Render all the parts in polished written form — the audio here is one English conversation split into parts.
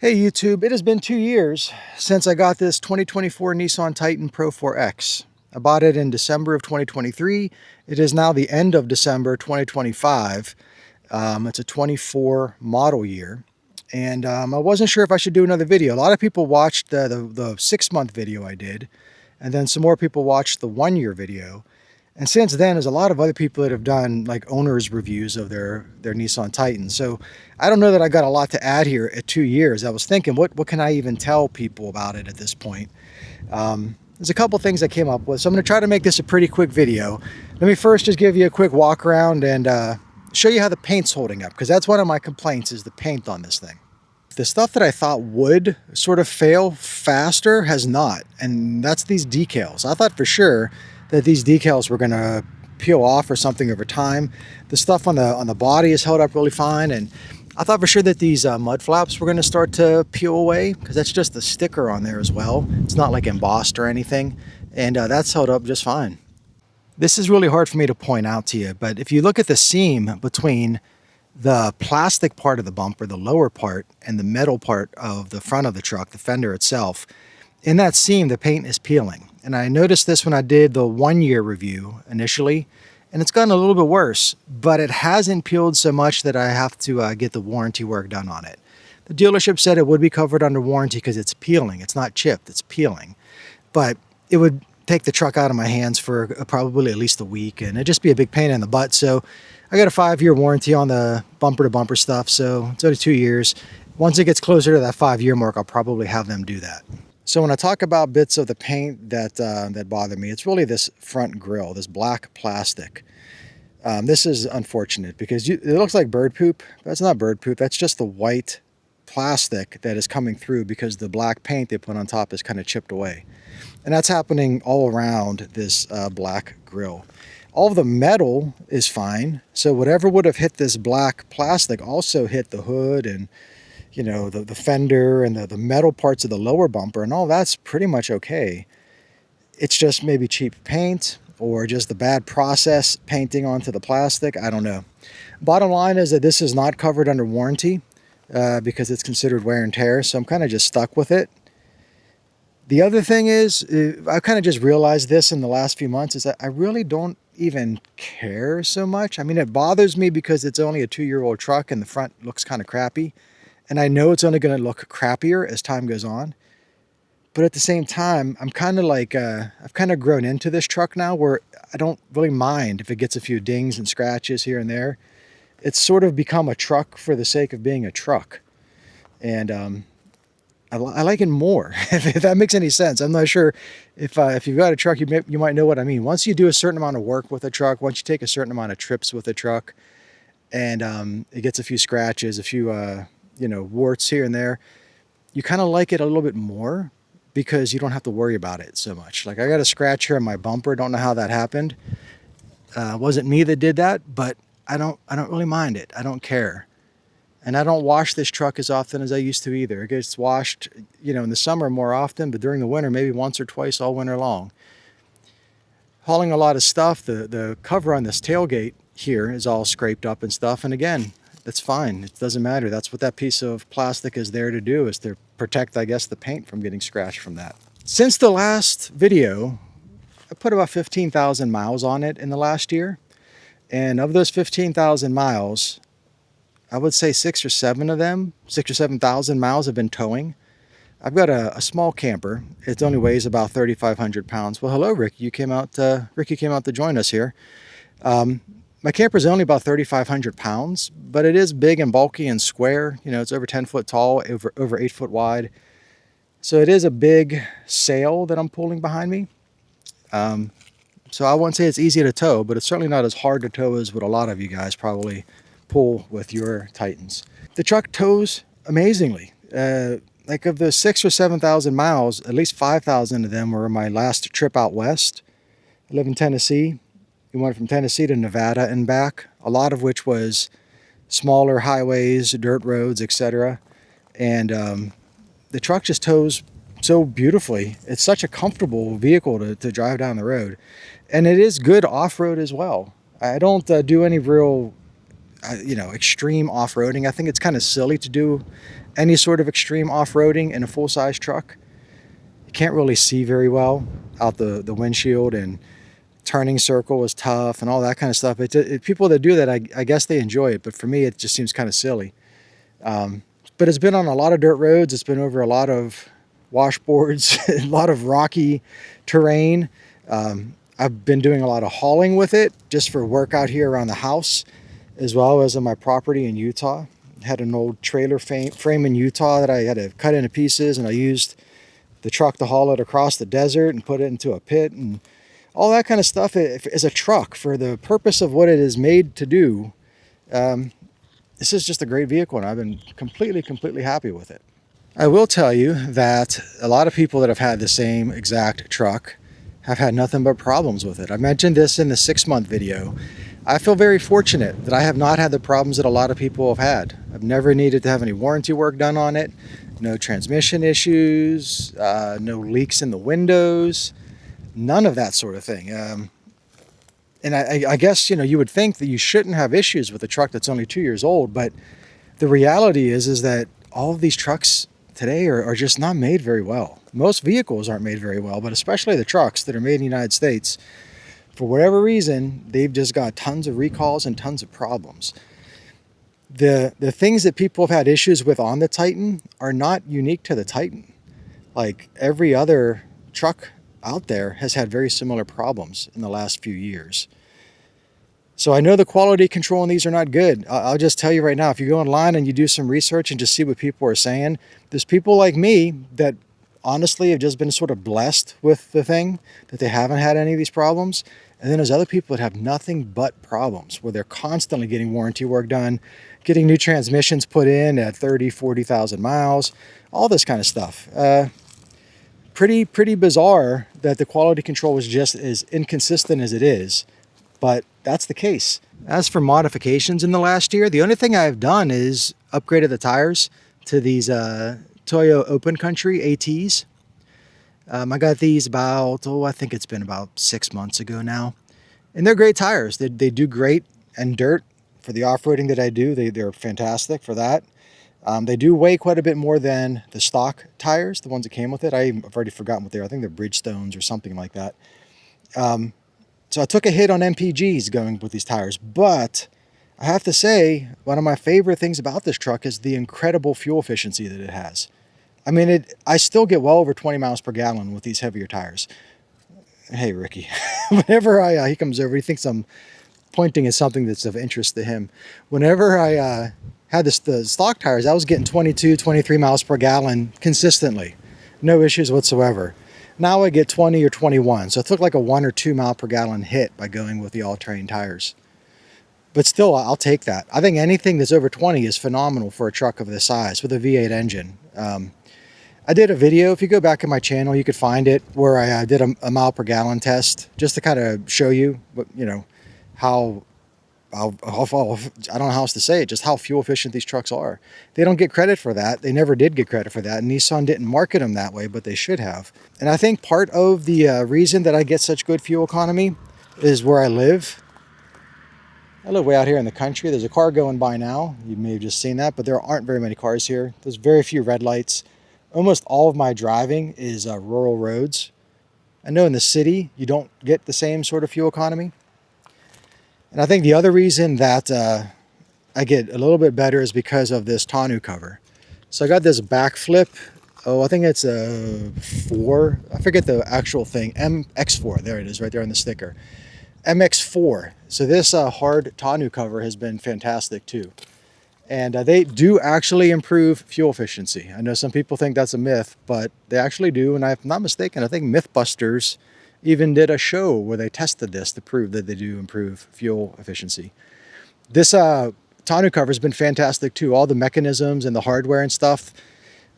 Hey YouTube, it has been 2 years since I got this 2024 Nissan Titan Pro4X. I bought it in December of 2023. It is now the end of December 2025. It's a 24 model year. And I wasn't sure if I should do another video. A lot of people watched the 6-month video I did. And then some more people watched the 1-year video. And since then, there's a lot of other people that have done like owners reviews of their Nissan Titan. So I don't know that I got a lot to add here at 2 years. I was thinking, what can I even tell people about it at this point? There's a couple things I came up with. So I'm going to try to make this a pretty quick video. Let me first just give you a quick walk around and show you how the paint's holding up, because that's one of my complaints is the paint on this thing. The stuff that I thought would sort of fail faster has not, and that's these decals. I thought for sure that these decals were going to peel off or something over time. The stuff on the body is held up really fine, and I thought for sure that these mud flaps were going to start to peel away, because that's just the sticker on there as well. It's not like embossed or anything, and that's held up just fine. This is really hard for me to point out to you, but if you look at the seam between the plastic part of the bumper, the lower part, and the metal part of the front of the truck, the fender itself, in that seam the paint is peeling. And I noticed this when I did the 1-year review initially, and it's gotten a little bit worse, but it hasn't peeled so much that I have to get the warranty work done on it. The dealership said it would be covered under warranty because it's peeling. It's not chipped, it's peeling. But it would take the truck out of my hands for probably at least a week, and it'd just be a big pain in the butt. So I got a 5-year warranty on the bumper to bumper stuff, so it's only 2 years. Once it gets closer to that 5-year mark, I'll probably have them do that. So when I talk about bits of the paint that bother me, it's really this front grille, this black plastic. This is unfortunate because it looks like bird poop. That's not bird poop. That's just the white plastic that is coming through because the black paint they put on top is kind of chipped away. And that's happening all around this black grille. All of the metal is fine. So whatever would have hit this black plastic also hit the hood and the fender and the metal parts of the lower bumper, and all that's pretty much okay. It's just maybe cheap paint or just the bad process painting onto the plastic. I don't know. Bottom line is that this is not covered under warranty because it's considered wear and tear. So I'm kind of just stuck with it. The other thing is, I kind of just realized this in the last few months, is that I really don't even care so much. I mean, it bothers me because it's only a 2-year-old truck and the front looks kind of crappy. And I know it's only going to look crappier as time goes on. But at the same time, I'm kind of like, I've kind of grown into this truck now where I don't really mind if it gets a few dings and scratches here and there. It's sort of become a truck for the sake of being a truck. And I like it more, if that makes any sense. I'm not sure if you've got a truck, you might know what I mean. Once you do a certain amount of work with a truck, once you take a certain amount of trips with a truck, and it gets a few scratches, a few warts here and there, you kind of like it a little bit more because you don't have to worry about it so much. Like I got a scratch here on my bumper. Don't know how that happened. Wasn't me that did that, but I don't really mind it. I don't care. And I don't wash this truck as often as I used to either. It gets washed, in the summer more often, but during the winter, maybe once or twice all winter long. Hauling a lot of stuff. The cover on this tailgate here is all scraped up and stuff. And again, that's fine. It doesn't matter. That's what that piece of plastic is there to do, is to protect, I guess, the paint from getting scratched from that. Since the last video, I put about 15,000 miles on it in the last year. And of those 15,000 miles, I would say 6 or 7,000 miles have been towing. I've got a small camper. It only weighs about 3,500 pounds. Well, hello, Rick. Ricky came out to join us here. My camper is only about 3,500 pounds, but it is big and bulky and square. It's over 10 foot tall, over 8 foot wide. So it is a big sail that I'm pulling behind me. So I won't say it's easy to tow, but it's certainly not as hard to tow as what a lot of you guys probably pull with your Titans. The truck tows amazingly. Like of the 6,000 or 7,000 miles, at least 5,000 of them were my last trip out west. I live in Tennessee. We went from Tennessee to Nevada and back, a lot of which was smaller highways, dirt roads, etc. And the truck just tows so beautifully. It's such a comfortable vehicle to drive down the road. And it is good off-road as well. I don't do any real extreme off-roading. I think it's kind of silly to do any sort of extreme off-roading in a full-size truck. You can't really see very well out the windshield, and turning circle is tough and all that kind of stuff. People that do that, I guess they enjoy it, but for me, it just seems kind of silly. But it's been on a lot of dirt roads. It's been over a lot of washboards, a lot of rocky terrain. I've been doing a lot of hauling with it just for work out here around the house, as well as on my property in Utah. I had an old trailer frame in Utah that I had to cut into pieces, and I used the truck to haul it across the desert and put it into a pit and all that kind of stuff. As a truck, for the purpose of what it is made to do, this is just a great vehicle, and I've been completely happy with it. I will tell you that a lot of people that have had the same exact truck have had nothing but problems with it. I mentioned this in the 6-month video. I feel very fortunate that I have not had the problems that a lot of people have had. I've never needed to have any warranty work done on it, no transmission issues, no leaks in the windows, none of that sort of thing. And I guess, you would think that you shouldn't have issues with a truck that's only 2 years old, but the reality is that all of these trucks today are just not made very well. Most vehicles aren't made very well, but especially the trucks that are made in the United States, for whatever reason, they've just got tons of recalls and tons of problems. The things that people have had issues with on the Titan are not unique to the Titan. Like every other truck out there has had very similar problems in the last few years. So I know the quality control on these are not good. I'll just tell you right now, if you go online and you do some research and just see what people are saying, there's people like me that honestly have just been sort of blessed with the thing, that they haven't had any of these problems. And then there's other people that have nothing but problems, where they're constantly getting warranty work done, getting new transmissions put in at 30, 40,000 miles, all this kind of stuff. Pretty bizarre that the quality control is just as inconsistent as it is, but that's the case. As for modifications in the last year, the only thing I've done is upgraded the tires to these Toyo Open Country ATs. I got these about, I think it's been about 6 months ago now. And they're great tires. They do great in dirt for the off-roading that I do. They're fantastic for that. They do weigh quite a bit more than the stock tires, the ones that came with it. I've already forgotten what they are. I think they're Bridgestones or something like that. So I took a hit on MPGs going with these tires, but I have to say, one of my favorite things about this truck is the incredible fuel efficiency that it has. I mean, I still get well over 20 miles per gallon with these heavier tires. Hey, Ricky, whenever he comes over, he thinks I'm pointing at something that's of interest to him. Whenever I had the stock tires, I was getting 22, 23 miles per gallon consistently. No issues whatsoever. Now I get 20 or 21. So it took like a 1 or 2 mile per gallon hit by going with the all-terrain tires. But still, I'll take that. I think anything that's over 20 is phenomenal for a truck of this size with a V8 engine. I did a video, if you go back in my channel, you could find it, where I did a mile per gallon test, just to kind of show you, how I don't know how else to say it, just how fuel efficient these trucks are. They don't get credit for that. They never did get credit for that. Nissan didn't market them that way, but they should have. And I think part of the reason that I get such good fuel economy is where I live. I live way out here in the country. There's a car going by now. You may have just seen that, but there aren't very many cars here. There's very few red lights. Almost all of my driving is rural roads. I know in the city, you don't get the same sort of fuel economy. And I think the other reason that I get a little bit better is because of this tonneau cover. So I got this BakFlip. I think it's a 4. I forget the actual thing. MX4. There it is, right there on the sticker. MX4. So this hard tonneau cover has been fantastic too. And they do actually improve fuel efficiency. I know some people think that's a myth, but they actually do. And if I'm not mistaken, I think Mythbusters even did a show where they tested this to prove that they do improve fuel efficiency. This tonneau cover has been fantastic too. All the mechanisms and the hardware and stuff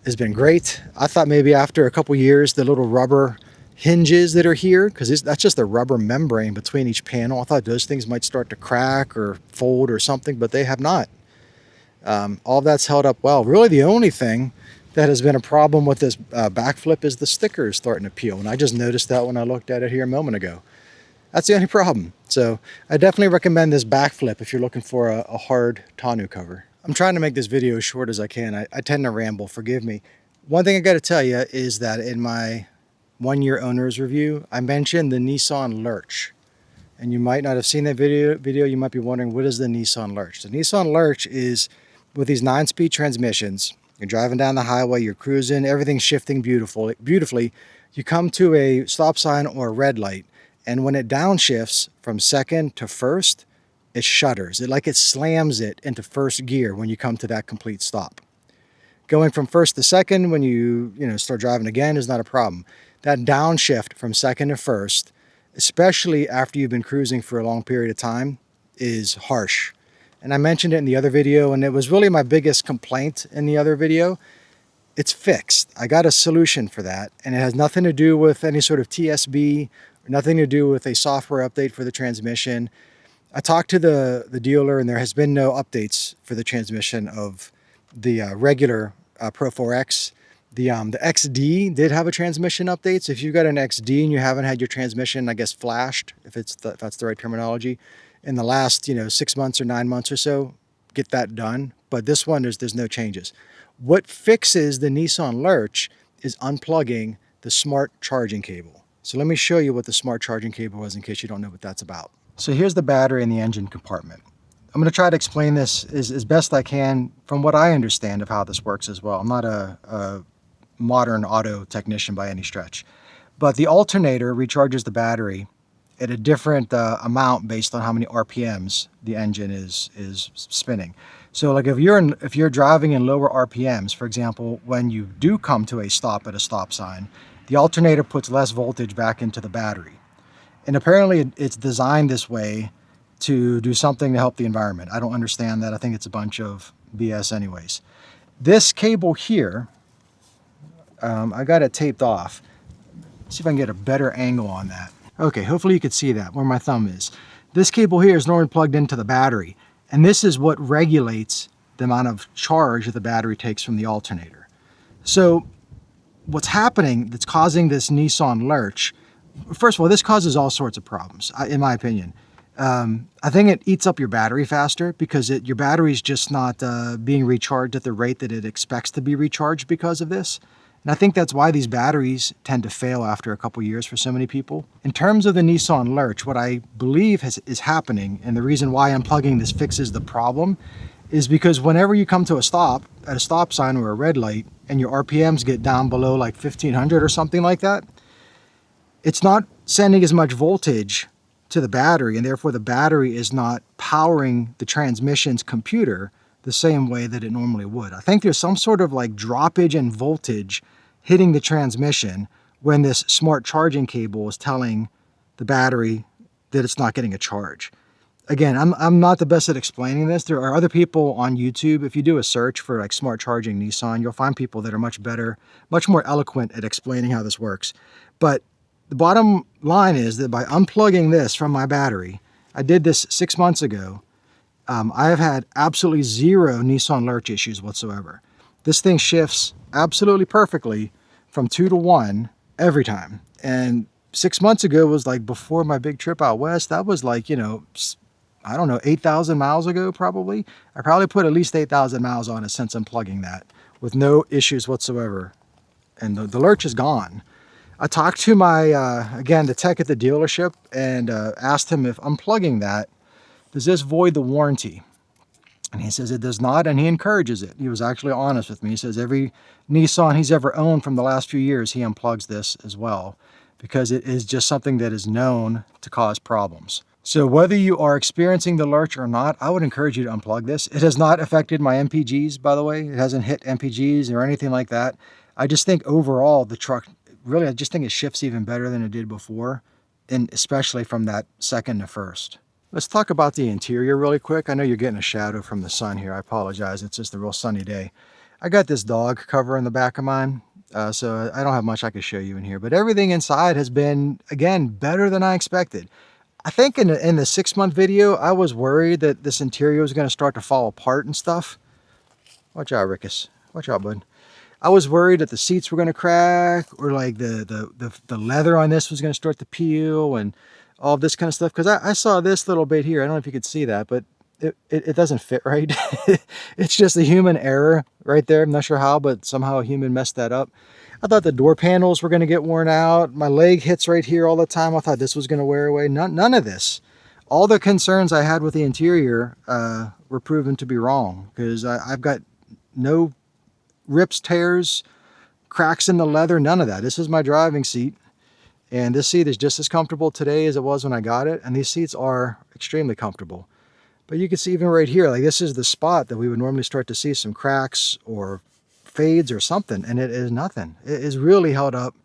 has been great. I thought maybe after a couple years, the little rubber hinges that are here, because that's just a rubber membrane between each panel, I thought those things might start to crack or fold or something, but they have not. All of that's held up well. Really the only thing that has been a problem with this BakFlip is the sticker is starting to peel, and I just noticed that when I looked at it here a moment ago. That's the only problem. So I definitely recommend this BakFlip if you're looking for a hard tonneau cover. I'm trying to make this video as short as I can. I tend to ramble, forgive me. One thing I got to tell you is that in my 1-year owner's review, I mentioned the Nissan Lurch. And you might not have seen that video. You might be wondering, what is the Nissan Lurch? The Nissan Lurch is with these 9-speed transmissions. You're driving down the highway, you're cruising, everything's shifting beautifully. You come to a stop sign or a red light, and when it downshifts from second to first, it shudders. It slams it into first gear when you come to that complete stop. Going from first to second when you start driving again is not a problem. That downshift from second to first, especially after you've been cruising for a long period of time, is harsh. And I mentioned it in the other video, and it was really my biggest complaint in the other video. It's fixed. I got a solution for that, and it has nothing to do with any sort of TSB, or nothing to do with a software update for the transmission. I talked to the dealer, and there has been no updates for the transmission of the regular Pro4X. The XD did have a transmission update. So if you've got an XD and you haven't had your transmission, I guess, flashed, if that's the right terminology, in the last 6 months or 9 months or so, get that done. But this one, there's no changes. What fixes the Nissan Lurch is unplugging the smart charging cable. So let me show you what the smart charging cable is in case you don't know what that's about. So here's the battery in the engine compartment. I'm going to try to explain this as best I can from what I understand of how this works as well. I'm not a modern auto technician by any stretch. But the alternator recharges the battery at a different amount based on how many RPMs the engine is spinning. So like if you're driving in lower RPMs, for example, when you do come to a stop at a stop sign, the alternator puts less voltage back into the battery. And apparently it's designed this way to do something to help the environment. I don't understand that. I think it's a bunch of BS anyways. This cable here, I got it taped off. Let's see if I can get a better angle on that. Okay, hopefully you can see that, where my thumb is. This cable here is normally plugged into the battery, and this is what regulates the amount of charge that the battery takes from the alternator. So what's happening that's causing this Nissan Lurch, first of all, this causes all sorts of problems, in my opinion. I think it eats up your battery faster because your battery's just not being recharged at the rate that it expects to be recharged because of this. And I think that's why these batteries tend to fail after a couple years for so many people. In terms of the Nissan Lurch, what I believe is happening, and the reason why unplugging this fixes the problem, is because whenever you come to a stop, at a stop sign or a red light, and your RPMs get down below like 1500 or something like that, it's not sending as much voltage to the battery, and therefore the battery is not powering the transmission's computer the same way that it normally would. I think there's some sort of like droppage in voltage hitting the transmission when this smart charging cable is telling the battery that it's not getting a charge. Again, I'm not the best at explaining this. There are other people on YouTube. If you do a search for like smart charging Nissan, you'll find people that are much better, much more eloquent at explaining how this works. But the bottom line is that by unplugging this from my battery, I did this 6 months ago, I have had absolutely zero Nissan Lurch issues whatsoever. This thing shifts absolutely perfectly from 2 to 1 every time. And 6 months ago was like before my big trip out west. That was like, I don't know, 8,000 miles ago probably. I probably put at least 8,000 miles on it since unplugging that with no issues whatsoever. And the Lurch is gone. I talked to the tech at the dealership and asked him if unplugging that, does this void the warranty? And he says it does not, and he encourages it. He was actually honest with me. He says every Nissan he's ever owned from the last few years, he unplugs this as well, because it is just something that is known to cause problems. So whether you are experiencing the Lurch or not, I would encourage you to unplug this. It has not affected my MPGs, by the way. It hasn't hit MPGs or anything like that. I just think overall the truck, really, I just think it shifts even better than it did before, and especially from that second to first. Let's talk about the interior really quick. I know you're getting a shadow from the sun here. I apologize. It's just a real sunny day. I got this dog cover in the back of mine, so I don't have much I can show you in here. But everything inside has been, again, better than I expected. I think in the 6-month video, I was worried that this interior was going to start to fall apart and stuff. Watch out, Rickus. Watch out, bud. I was worried that the seats were going to crack, or like the leather on this was going to start to peel and all this kind of stuff, because I saw this little bit here. I don't know if you could see that, but it doesn't fit right. It's just a human error right there. I'm not sure how, but somehow a human messed that up. I thought the door panels were going to get worn out. My leg hits right here all the time. I thought this was going to wear away. None of this. All the concerns I had with the interior were proven to be wrong, because I've got no rips, tears, cracks in the leather, none of that. This is my driving seat, and this seat is just as comfortable today as it was when I got it, and these seats are extremely comfortable. But you can see even right here, like this is the spot that we would normally start to see some cracks or fades or something, and it is nothing. It is really held up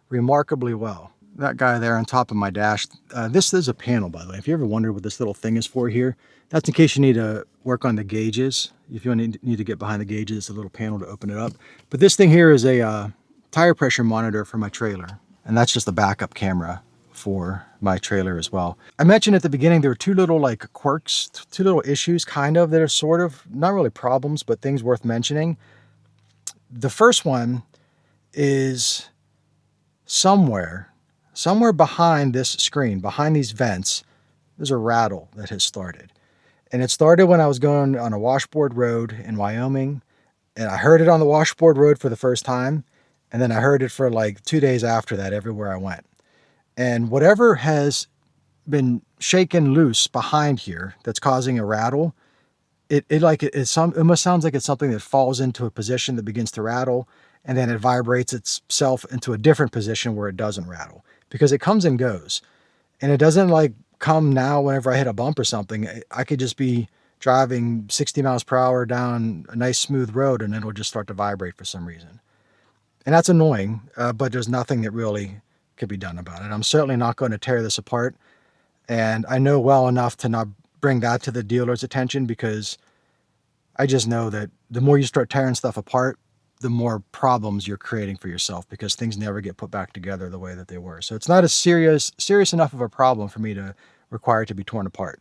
remarkably well. That guy there on top of my dash, this is a panel, by the way. If you ever wondered what this little thing is for here, that's in case you need to work on the gauges. If you need to get behind the gauges, it's a little panel to open it up. But this thing here is a tire pressure monitor for my trailer, and that's just a backup camera for my trailer as well. I mentioned at the beginning there were two little like quirks, two little issues kind of that are sort of not really problems, but things worth mentioning. The first one is somewhere behind this screen, behind these vents, there's a rattle that has started. And it started when I was going on a washboard road in Wyoming, and I heard it on the washboard road for the first time, and then I heard it for like 2 days after that everywhere I went. And whatever has been shaken loose behind here that's causing a rattle, it almost sounds like it's something that falls into a position that begins to rattle, and then it vibrates itself into a different position where it doesn't rattle, because it comes and goes. And it doesn't like come now whenever I hit a bump or something. I could just be driving 60 miles per hour down a nice smooth road and it'll just start to vibrate for some reason. And that's annoying, but there's nothing that really could be done about it. I'm certainly not going to tear this apart. And I know well enough to not bring that to the dealer's attention, because I just know that the more you start tearing stuff apart, the more problems you're creating for yourself, because things never get put back together the way that they were. So it's not a serious enough of a problem for me to require it to be torn apart.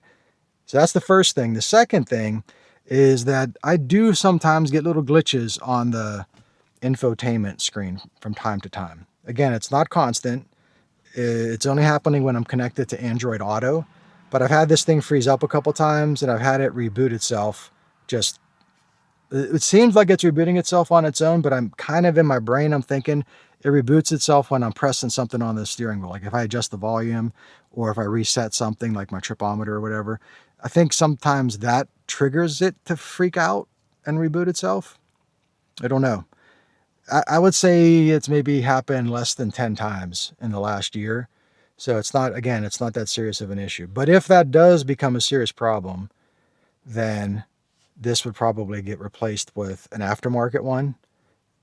So that's the first thing. The second thing is that I do sometimes get little glitches on the infotainment screen from time to time. Again, it's not constant. It's only happening when I'm connected to Android Auto, but I've had this thing freeze up a couple times, and I've had it reboot itself. It seems like it's rebooting itself on its own, but I'm kind of in my brain, I'm thinking it reboots itself when I'm pressing something on the steering wheel. Like if I adjust the volume, or if I reset something like my tripometer or whatever. I think sometimes that triggers it to freak out and reboot itself. I don't know. I would say it's maybe happened less than 10 times in the last year. So it's not that serious of an issue. But if that does become a serious problem, then this would probably get replaced with an aftermarket one.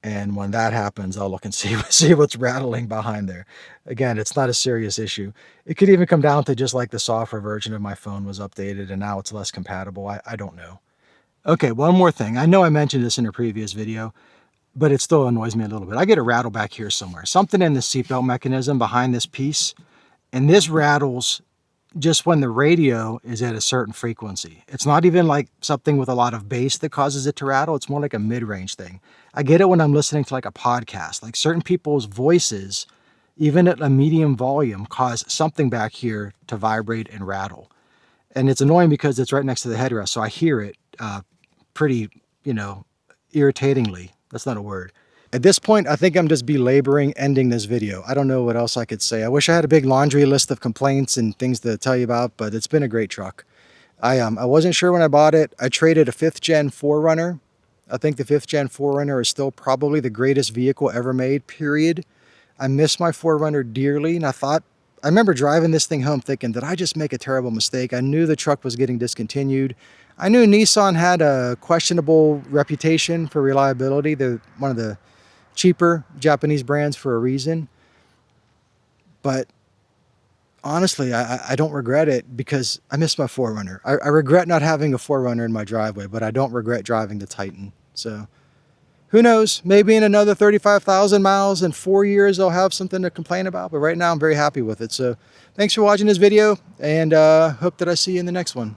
And when that happens, I'll look and see what's rattling behind there. Again, it's not a serious issue. It could even come down to just like the software version of my phone was updated and now it's less compatible. I don't know. Okay, one more thing. I know I mentioned this in a previous video, but it still annoys me a little bit. I get a rattle back here somewhere. Something in the seatbelt mechanism behind this piece, and this rattles just when the radio is at a certain frequency. It's not even like something with a lot of bass that causes it to rattle. It's more like a mid-range thing. I get it when I'm listening to like a podcast. Like certain people's voices, even at a medium volume, cause something back here to vibrate and rattle. And it's annoying because it's right next to the headrest, so I hear it pretty, irritatingly. That's not a word. At this point, I think I'm just belaboring ending this video. I don't know what else I could say. I wish I had a big laundry list of complaints and things to tell you about, but it's been a great truck. I wasn't sure when I bought it. I traded a 5th gen 4Runner. I think the 5th gen 4Runner is still probably the greatest vehicle ever made, period. I miss my 4Runner dearly, and I remember driving this thing home thinking, did I just make a terrible mistake? I knew the truck was getting discontinued. I knew Nissan had a questionable reputation for reliability. They're one of the cheaper Japanese brands for a reason. But honestly, I don't regret it because I miss my 4Runner. I regret not having a 4Runner in my driveway, but I don't regret driving the Titan. So who knows? Maybe in another 35,000 miles in 4 years, I'll have something to complain about. But right now, I'm very happy with it. So thanks for watching this video, and hope that I see you in the next one.